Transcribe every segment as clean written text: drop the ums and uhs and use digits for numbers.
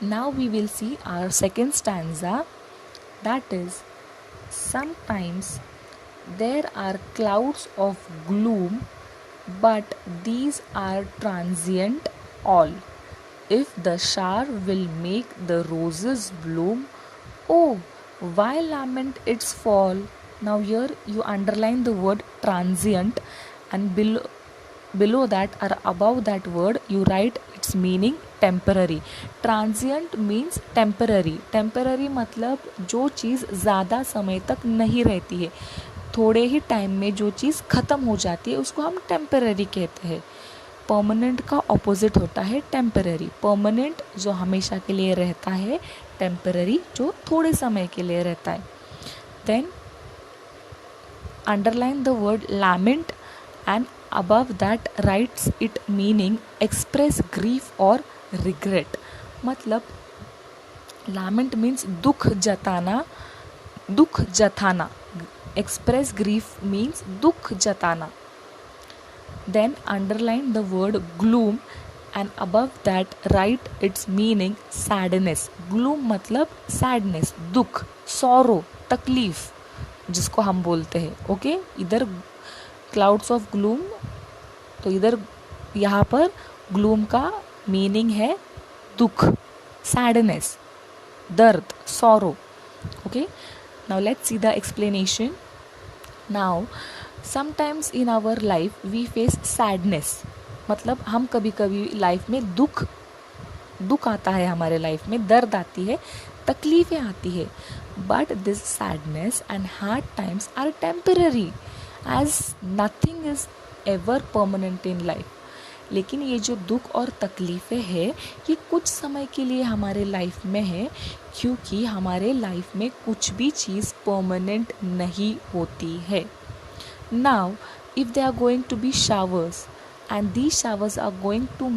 Now we will see our second stanza, that is, sometimes there are clouds of gloom, but these are transient all. If the shower will make the roses bloom, oh, why lament its fall? Now here you underline the word transient, and below that or above that word you write its meaning temporary. Transient means temporary मतलब जो चीज़ ज़्यादा समय तक नहीं रहती है, थोड़े ही time में जो चीज़ ख़त्म हो जाती है उसको हम टेम्पररी कहते हैं. परमानेंट का ऑपोजिट होता है टेम्पररी. परमानेंट जो हमेशा के लिए रहता है, टेम्पररी जो थोड़े समय के लिए रहता है. Then underline the word lament and above that writes it meaning express grief or regret. मतलब lament means दुख जताना. Express grief means दुख जताना. Then underline the word gloom and above that write its meaning sadness. Gloom मतलब sadness, दुख, sorrow, तकलीफ जिसको हम बोलते हैं. ओके, इधर क्लाउड्स ऑफ ग्लूम, तो इधर यहाँ पर ग्लूम का मीनिंग है दुख, सैडनेस, दर्द, sorrow. Okay, now let's see the explanation. Now sometimes in our life we face sadness, मतलब हम कभी कभी लाइफ में दुख आता है, हमारे लाइफ में दर्द आती है, तकलीफ़ें आती है. But this sadness and hard times are temporary as nothing is ever permanent in life. लेकिन ये जो दुख और तकलीफ़ें हैं ये कुछ समय के लिए हमारे लाइफ में है, क्योंकि हमारे लाइफ में कुछ भी चीज़ परमानेंट नहीं होती है. Now if they are going to be showers and these showers are going to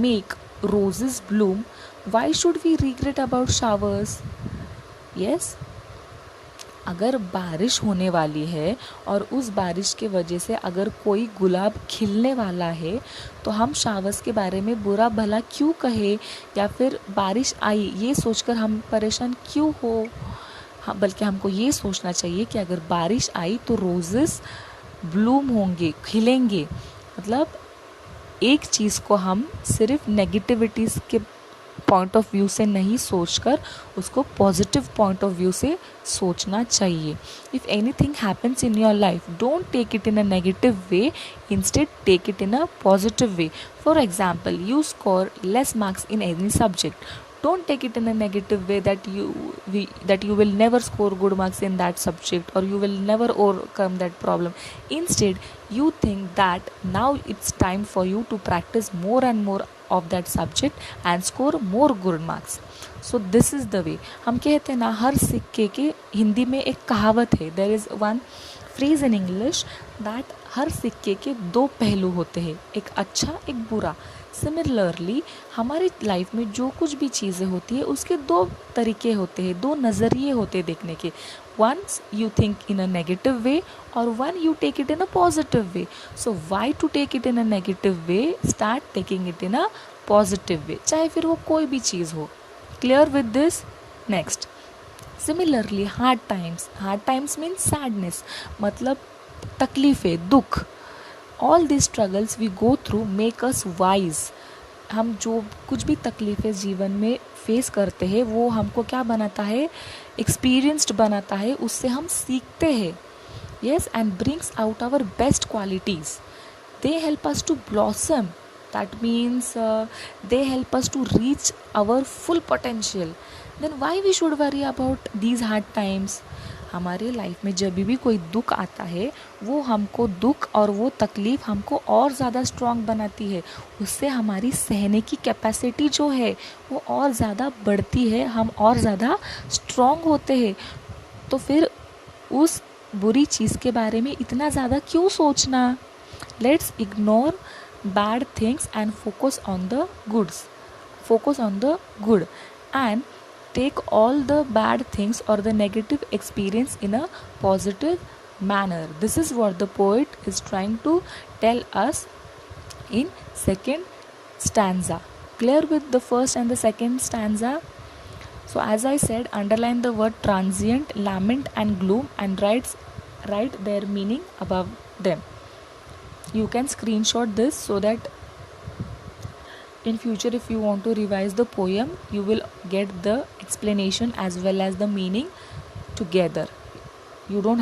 make roses bloom, why should we regret about showers? Yes, अगर बारिश होने वाली है और उस बारिश के वजह से अगर कोई गुलाब खिलने वाला है तो हम शावर्स के बारे में बुरा भला क्यों कहे, या फिर बारिश आई ये सोचकर हम परेशान क्यों हो. हाँ, बल्कि हमको ये सोचना चाहिए कि अगर बारिश आई तो रोजेस ब्लूम होंगे, खिलेंगे. मतलब एक चीज़ को हम सिर्फ नेगेटिविटीज़ के पॉइंट ऑफ व्यू से नहीं सोचकर उसको पॉजिटिव पॉइंट ऑफ व्यू से सोचना चाहिए. If anything happens in your life, don't take it in a negative way, instead take it in a positive way. For example, you score less marks in any subject, don't take it in a negative way that you will never score good marks in that subject or you will never overcome that problem. Instead, you think that now it's time for you to practice more and more of that subject and score more good marks. So this is the way. हम कहते हैं ना, हर सिक्के के हिंदी में एक कहावत है, there is one phrase in English that हर सिक्के के दो पहलू होते हैं, एक अच्छा एक बुरा. सिमिलरली हमारी लाइफ में जो कुछ भी चीज़ें होती है उसके दो तरीके होते हैं, दो नज़रिए होते हैं देखने के. Once you think in a negative way और when you take it in a positive way. So why to take it in a negative way, start taking it in a positive way, चाहे फिर वो कोई भी चीज़ हो. Clear with this? Next, similarly hard times means sadness, मतलब तकलीफ़ें, दुख. All this struggles we go through make us wise. हम जो कुछ भी तकलीफ़ें जीवन में फेस करते हैं वो हमको क्या बनाता है, एक्सपीरियंस्ड बनाता है, उससे हम सीखते हैं. Yes, and brings out our best qualities. They help us to blossom, that means they help us to reach our full potential. Then why we should worry about these hard times. हमारे life में जब भी कोई दुख आता है वो हमको दुख और वो तकलीफ़ हमको और ज़्यादा स्ट्रॉन्ग बनाती है, उससे हमारी सहने की कैपेसिटी जो है वो और ज़्यादा बढ़ती है, हम और ज़्यादा स्ट्रॉन्ग होते हैं. तो फिर उस बुरी चीज़ के बारे में इतना ज़्यादा क्यों सोचना. Let's ignore bad things and focus on the good and take all the bad things or the negative experience in a positive manner. This is what the poet is trying to tell us in second stanza. Clear with the first and the second stanza? So as I said, underline the word transient, lament and gloom and write their meaning above them. You can screenshot this so that in future if you want to revise the poem, you will get the explanation as well as the meaning together. You don't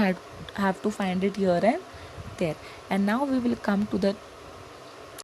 have to find it here and there. And now we will come to the